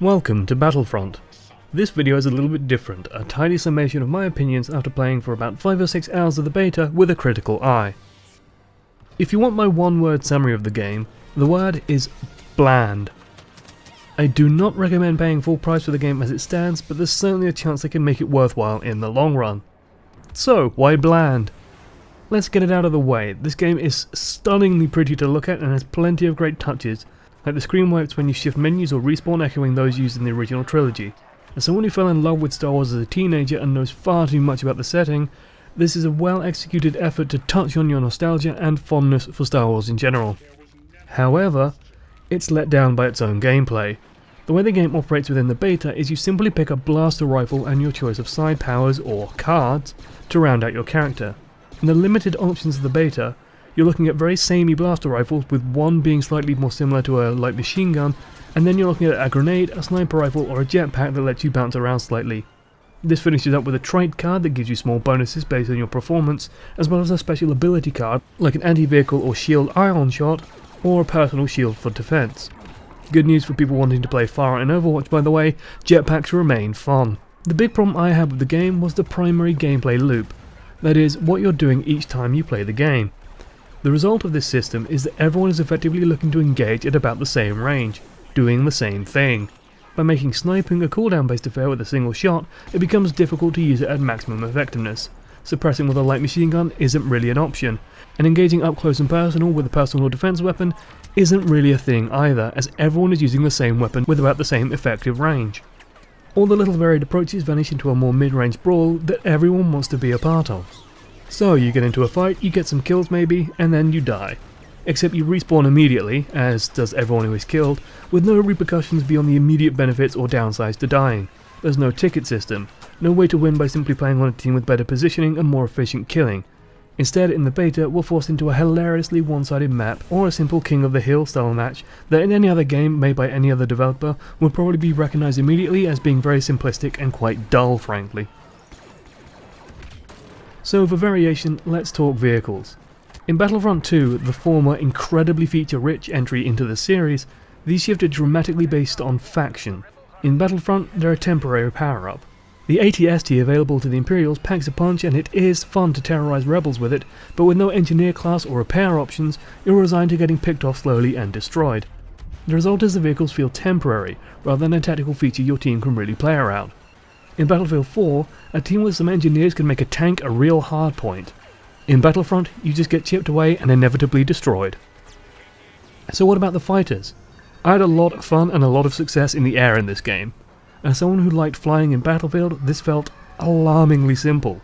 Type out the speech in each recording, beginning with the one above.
Welcome to Battlefront. This video is a little bit different, a tidy summation of my opinions after playing for about 5 or 6 hours of the beta with a critical eye. If you want my one-word summary of the game, the word is bland. I do not recommend paying full price for the game as it stands, but there's certainly a chance they can make it worthwhile in the long run. So, why bland? Let's get it out of the way. This game is stunningly pretty to look at and has plenty of great touches, like the screen wipes when you shift menus or respawn echoing those used in the original trilogy. As someone who fell in love with Star Wars as a teenager and knows far too much about the setting, this is a well executed effort to touch on your nostalgia and fondness for Star Wars in general. However, it's let down by its own gameplay. The way the game operates within the beta is you simply pick a blaster rifle and your choice of side powers, or cards, to round out your character. In the limited options of the beta, you're looking at very samey blaster rifles, with one being slightly more similar to a light machine gun, and then you're looking at a grenade, a sniper rifle, or a jetpack that lets you bounce around slightly. This finishes up with a trait card that gives you small bonuses based on your performance, as well as a special ability card like an anti-vehicle or shield ion shot, or a personal shield for defense. Good news for people wanting to play fire in Overwatch, by the way, jetpacks remain fun. The big problem I had with the game was the primary gameplay loop, that is, what you're doing each time you play the game. The result of this system is that everyone is effectively looking to engage at about the same range, doing the same thing. By making sniping a cooldown based affair with a single shot, it becomes difficult to use it at maximum effectiveness. Suppressing with a light machine gun isn't really an option, and engaging up close and personal with a personal defense weapon isn't really a thing either, as everyone is using the same weapon with about the same effective range. All the little varied approaches vanish into a more mid-range brawl that everyone wants to be a part of. So you get into a fight, you get some kills maybe, and then you die. Except you respawn immediately, as does everyone who is killed, with no repercussions beyond the immediate benefits or downsides to dying. There's no ticket system, no way to win by simply playing on a team with better positioning and more efficient killing. Instead, in the beta, we're forced into a hilariously one-sided map or a simple King of the Hill style match that in any other game made by any other developer would probably be recognised immediately as being very simplistic and quite dull, frankly. So for variation, let's talk vehicles. In Battlefront 2, the former incredibly feature-rich entry into the series, these shifted dramatically based on faction. In Battlefront, they're a temporary power-up. The AT-ST available to the Imperials packs a punch, and it is fun to terrorise rebels with it, but with no engineer class or repair options, you're resigned to getting picked off slowly and destroyed. The result is the vehicles feel temporary, rather than a tactical feature your team can really play around. In Battlefield 4, a team with some engineers can make a tank a real hardpoint. In Battlefront, you just get chipped away and inevitably destroyed. So what about the fighters? I had a lot of fun and a lot of success in the air in this game. As someone who liked flying in Battlefield, this felt alarmingly simple.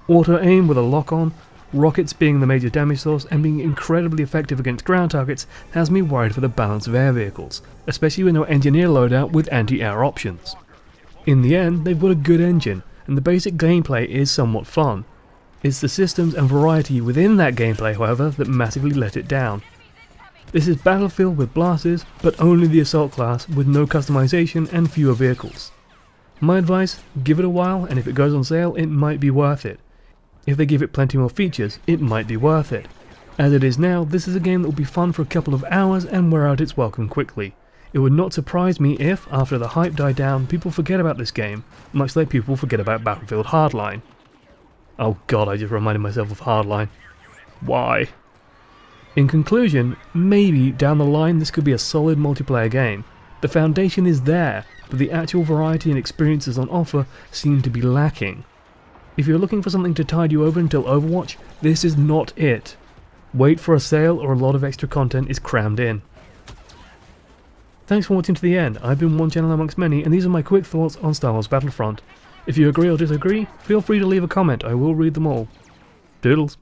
Auto-aim with a lock-on, rockets being the major damage source, and being incredibly effective against ground targets has me worried for the balance of air vehicles, especially with no engineer loadout with anti-air options. In the end, they've got a good engine, and the basic gameplay is somewhat fun. It's the systems and variety within that gameplay, however, that massively let it down. This is Battlefield with blasters, but only the assault class with no customization and fewer vehicles. My advice, give it a while, and if it goes on sale, it might be worth it. If they give it plenty more features, it might be worth it. As it is now, this is a game that will be fun for a couple of hours and wear out its welcome quickly. It would not surprise me if, after the hype died down, people forget about this game, much like people forget about Battlefield Hardline. Oh god, I just reminded myself of Hardline. Why? In conclusion, maybe down the line this could be a solid multiplayer game. The foundation is there, but the actual variety and experiences on offer seem to be lacking. If you're looking for something to tide you over until Overwatch, this is not it. Wait for a sale or a lot of extra content is crammed in. Thanks for watching to the end. I've been one channel amongst many, and these are my quick thoughts on Star Wars Battlefront. If you agree or disagree, feel free to leave a comment, I will read them all. Doodles.